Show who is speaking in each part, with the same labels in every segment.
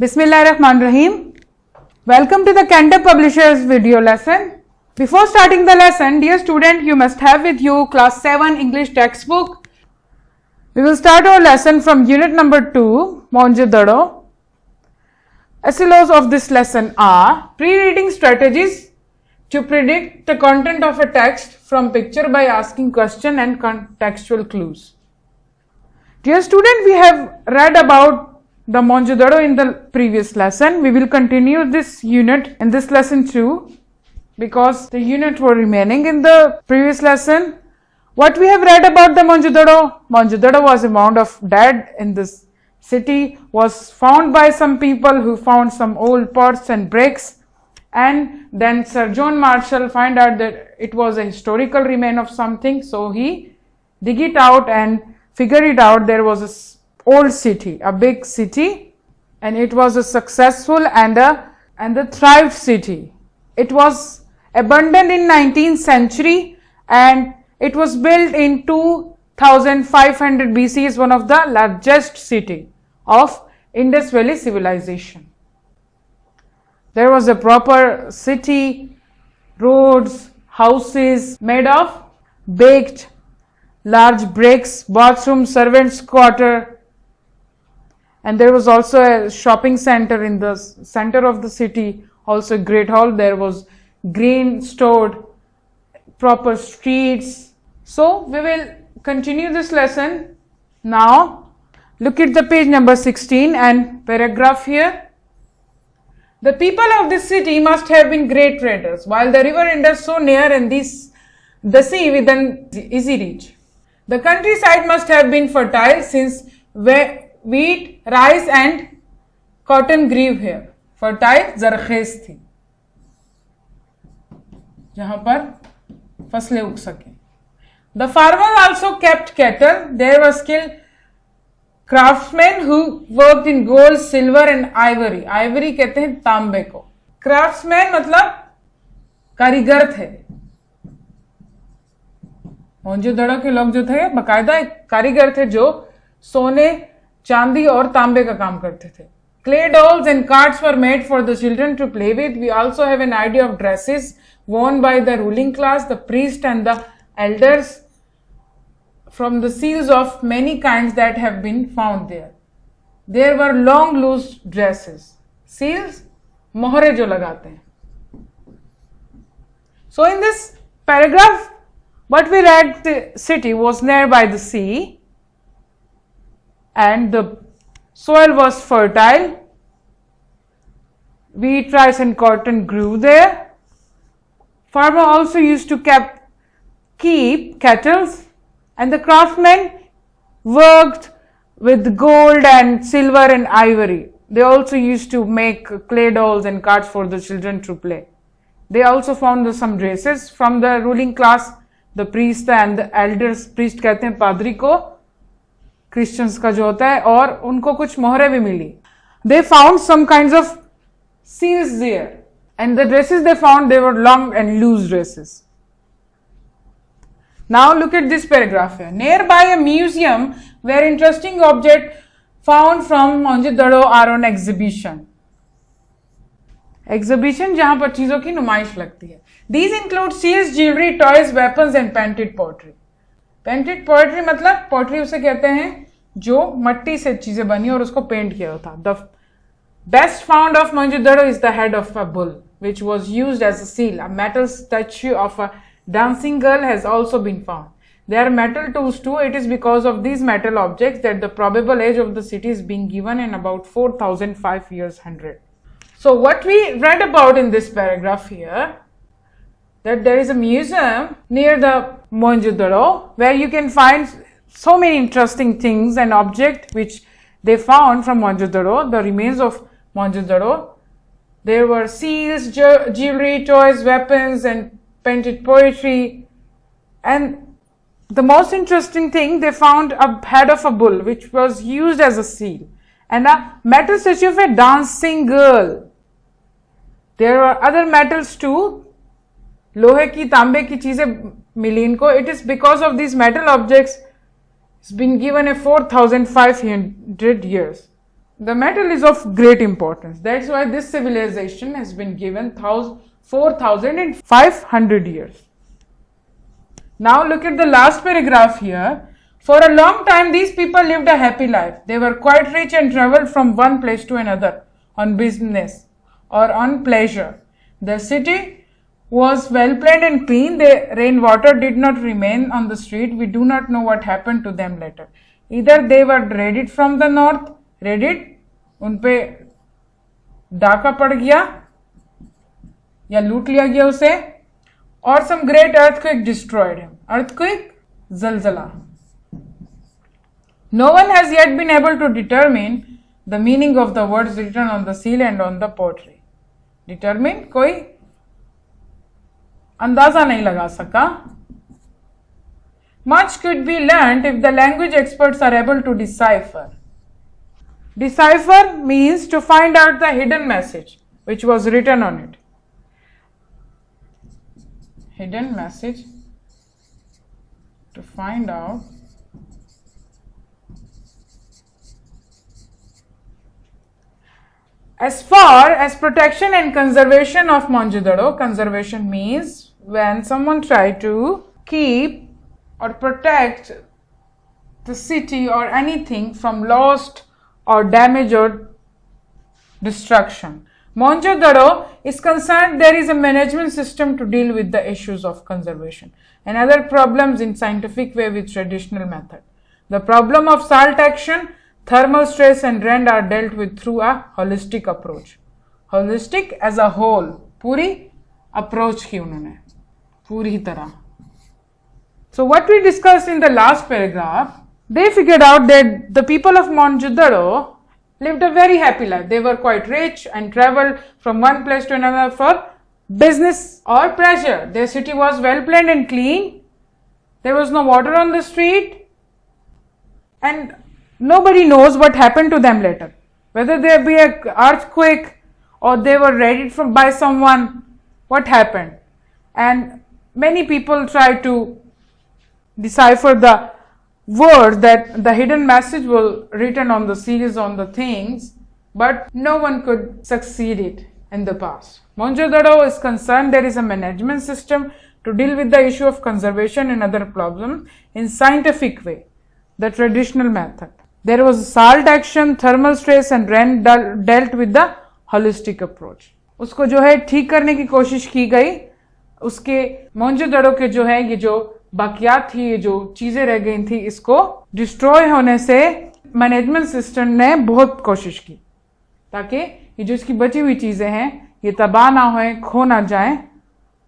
Speaker 1: Bismillahirrahmanirrahim. Welcome to the Cantor Publishers video lesson. Before starting the lesson, dear student, you must have with you class 7 English textbook. We will start our lesson from unit number 2, Mohenjo-daro. SLOs of this lesson are pre-reading strategies to predict the content of a text from picture by asking question and contextual clues. Dear student, we have read about the Mohenjo-daro in the previous lesson. We will continue this unit in this lesson too, because the units were remaining in the previous lesson. What we have read about the Mohenjo-daro? Mohenjo-daro was a mound of dead in this city, was found by some people who found some old pots and bricks, and then Sir John Marshall find out that it was a historical remain of something, so he dig it out and figure it out there was a old city, a big city, and it was a successful and a thrived city. It was abandoned in 19th century and it was built in 2500 BC. Is one of the largest city of Indus Valley civilization. There was a proper city, roads, houses made of baked large bricks, bathroom, servants' quarter, and there was also a shopping center in the center of the city, also a great hall. There was grain stored, proper streets. So we will continue this lesson now. Look at the page number 16 and paragraph here. The people of this city must have been great traders, while the river Indus so near and the sea within easy reach. The countryside must have been fertile, since wheat, rice and cotton grew here. Fertile ज़रख़ेज़ थी, जहाँ पर फसलें उग सके. The farmers also kept cattle. There were skilled craftsmen who worked in gold, silver and ivory. Ivory कहते हैं तांबे को. Craftsmen मतलब कारीगर थे. मोहनजोदड़ो के लोग जो थे बकायदा कारीगर थे जो सोने, चांदी और तांबे का काम करते थे. Clay dolls and carts were made for the children to play with. We also have an idea of dresses worn by the ruling class, the priest and the elders, from the seals of many kinds that have been found there. There were long loose dresses. Seals, मोहरे जो लगाते हैं. So in this paragraph, what we read, the city was nearby the sea and the soil was fertile. Wheat, rice and cotton grew there. Farmer also used to keep cattle, and the craftsmen worked with gold and silver and ivory. They also used to make clay dolls and carts for the children to play. They also found some dresses from the ruling class, the priest and the elders. Priest कहते हैं पादरी को, Christians का जो होता है, और उनको कुछ मोहरे भी मिली. They found some kinds of seals there, and the dresses they found, they were long and loose dresses. Now look at this paragraph here. Nearby a museum where interesting objects found from Mohenjo-daro are on exhibition. Exhibition जहाँ पर चीजों की नुमाइश लगती है. These include seals, jewelry, toys, weapons and painted pottery. Painted pottery मतलब pottery उसे कहते हैं जो मट्टी से चीजें बनी और उसको पेंट किया होता. The best found of Mohenjo-daro is the head of a bull, which was used as a seal. A metal statue of a dancing girl has also been found. There are metal tools too. It is because of these metal objects that the probable age of the city is being given in about 4005 years 100. So what we read about in this paragraph here, that there is a museum near the Mohenjo-daro where you can find so many interesting things and objects which they found from Mohenjo-daro, the remains of Mohenjo-daro. There were seals, jewelry, toys, weapons and painted poetry, and the most interesting thing, they found a head of a bull which was used as a seal and a metal statue of a dancing girl. There are other metals too. लोहे की तांबे की चीजें मिली इनको. It is because of these metal objects it's been given a 4500 years. The metal is of great importance. That's why this civilization has been given 4,500 years. Now look at the last paragraph here. For a long time these people lived a happy life. They were quite rich and traveled from one place to another on business or on pleasure. The city was well planned and clean. The rainwater did not remain on the street. We do not know what happened to them later. Either they were raided from the north, raided, उन पे डाका पड़ गया या लूट लिया गया उसे, और some great earthquake destroyed him. Earthquake, zalzala. No one has yet been able to determine the meaning of the words written on the seal and on the pottery. Determine, कोई अंदाजा नहीं लगा सका. Much could be learned if the language experts are able to decipher. Decipher means to find out the hidden message which was written on it. Hidden message, to find out as far as protection and conservation of Mohenjo-daro. Conservation means when someone try to keep or protect the city or anything from lost or damage or destruction. Mohenjo-daro is concerned there is a management system to deal with the issues of conservation and other problems in scientific way with traditional method. The problem of salt action, thermal stress and rend are dealt with through a holistic approach. Holistic as a whole, पूरी approach की उन्होंने पूरी तरह. So what we discussed in the last paragraph, they figured out that the people of Mohenjo-daro lived a very happy life. They were quite rich and traveled from one place to another for business or pleasure. Their city was well planned and clean. There was no water on the street. And nobody knows what happened to them later. Whether there be an earthquake or they were raided by someone, what happened? And many people try to decipher the words that the hidden message was written on the seals, on the things, but no one could succeed it in the past. Mohenjo-daro is concerned there is a management system to deal with the issue of conservation and other problems in scientific way, the traditional method. There was salt action, thermal stress and rend dealt with the holistic approach. उसको जो है ठीक करने की कोशिश की गई. उसके मोहनजोदड़ो के जो है ये जो बाकियात थी, ये जो चीजें रह गई थी, इसको डिस्ट्रॉय होने से मैनेजमेंट सिस्टम ने बहुत कोशिश की ताकि ये जो इसकी बची हुई चीजें हैं ये तबाह ना होए, खो ना जाए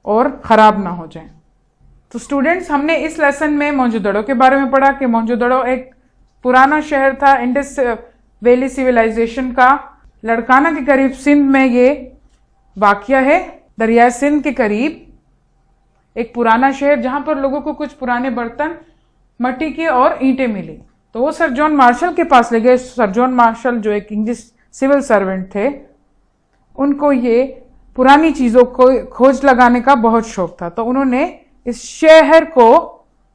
Speaker 1: और खराब ना हो जाए. तो स्टूडेंट्स, हमने इस लेसन में मोहनजोदड़ो के बारे में पढ़ा कि मोहनजोदड़ो एक पुराना शहर था इंडस वैली सिविलाइजेशन का. लड़काना के करीब सिंध में ये वाक़या है, दरिया सिंध के करीब एक पुराना शहर जहां पर लोगों को कुछ पुराने बर्तन, मट्टी के और ईंटें मिली. तो वो सर जॉन मार्शल के पास ले गए. सर जॉन मार्शल जो एक इंग्लिश सिविल सर्वेंट थे, उनको ये पुरानी चीज़ों को खोज लगाने का बहुत शौक था. तो उन्होंने इस शहर को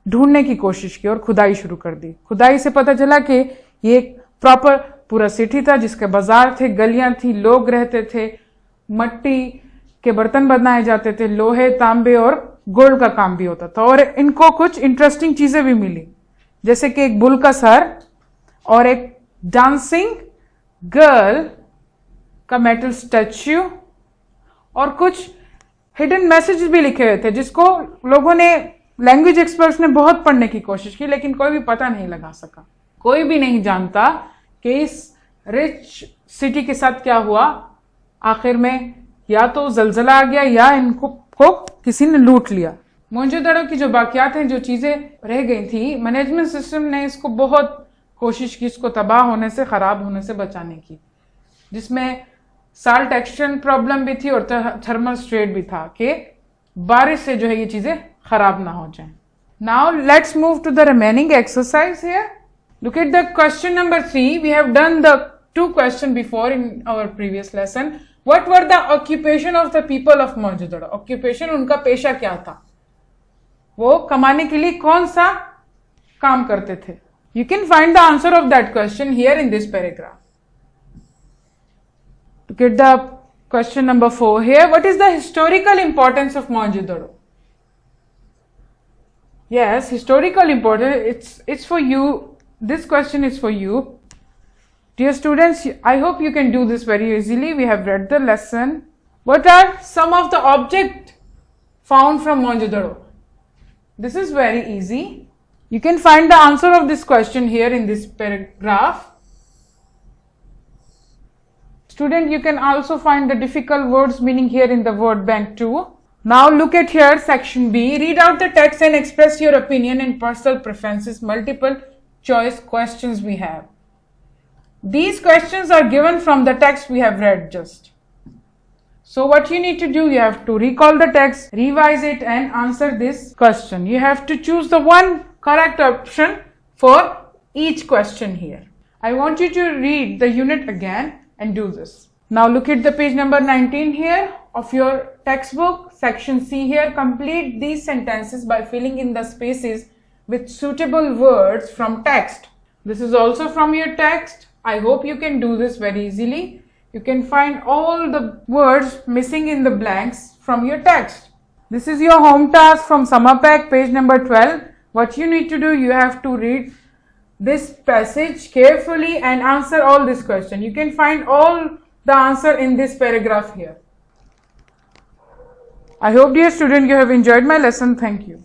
Speaker 1: ढूंढने की कोशिश की और खुदाई शुरू कर दी. खुदाई से पता चला कि ये एक प्रॉपर पूरा सिटी था जिसके बाजार थे, गलियां थी, लोग रहते थे, मट्टी के बर्तन बनाए जाते थे, लोहे, तांबे और गोल्ड का काम भी होता था. और इनको कुछ इंटरेस्टिंग चीजें भी मिली, जैसे कि एक बुल का सर और एक डांसिंग गर्ल का मेटल स्टैच्यू और कुछ हिडन मैसेजेस भी लिखे हुए थे जिसको लोगों ने, लैंग्वेज एक्सपर्ट्स ने बहुत पढ़ने की कोशिश की लेकिन कोई भी पता नहीं लगा सका. कोई भी नहीं जानता कि इस रिच सिटी के साथ क्या हुआ. आखिर में या तो जलजला आ गया या इनको किसी ने लूट लिया. मोहनजोदड़ो की जो बाकियात हैं, जो चीज़ें रह गई थी, मैनेजमेंट सिस्टम ने इसको बहुत कोशिश की इसको तबाह होने से, ख़राब होने से बचाने की, जिसमें साल्ट एक्शन प्रॉब्लम भी थी और थर्मल स्ट्रेट भी था कि बारिश से जो है ये चीज़ें ख़राब ना हो जाएं. Now let's move to the remaining exercise here. Look at the question number 3. We have done the 2 question before in our previous lesson. What were the occupation of the people of Mohenjo-daro? Occupation, उनका पेशा क्या था, वो कमाने के लिए कौन सा काम करते थे. You can find the answer of that question here in this paragraph. Look at the question number 4 here. What is the historical importance of Mohenjo-daro? Yes, historical importance. It's for you. This question is for you. Dear students, I hope you can do this very easily. We have read the lesson. What are some of the objects found from Mohenjo-daro? This is very easy. You can find the answer of this question here in this paragraph. Student, you can also find the difficult words meaning here in the word bank too. Now look at here section B. Read out the text and express your opinion and personal preferences. Multiple choice questions we have. These questions are given from the text we have read just. So what you need to do, you have to recall the text, revise it and answer this question. You have to choose the one correct option for each question here. I want you to read the unit again and do this. Now look at the page number 19 here of your textbook, section C here. Complete these sentences by filling in the spaces with suitable words from text. This is also from your text. I hope you can do this very easily. You can find all the words missing in the blanks from your text. This is your home task from Summer Pack, page number 12. What you need to do, you have to read this passage carefully and answer all this question. You can find all the answer in this paragraph here. I hope, dear student, you have enjoyed my lesson. Thank you.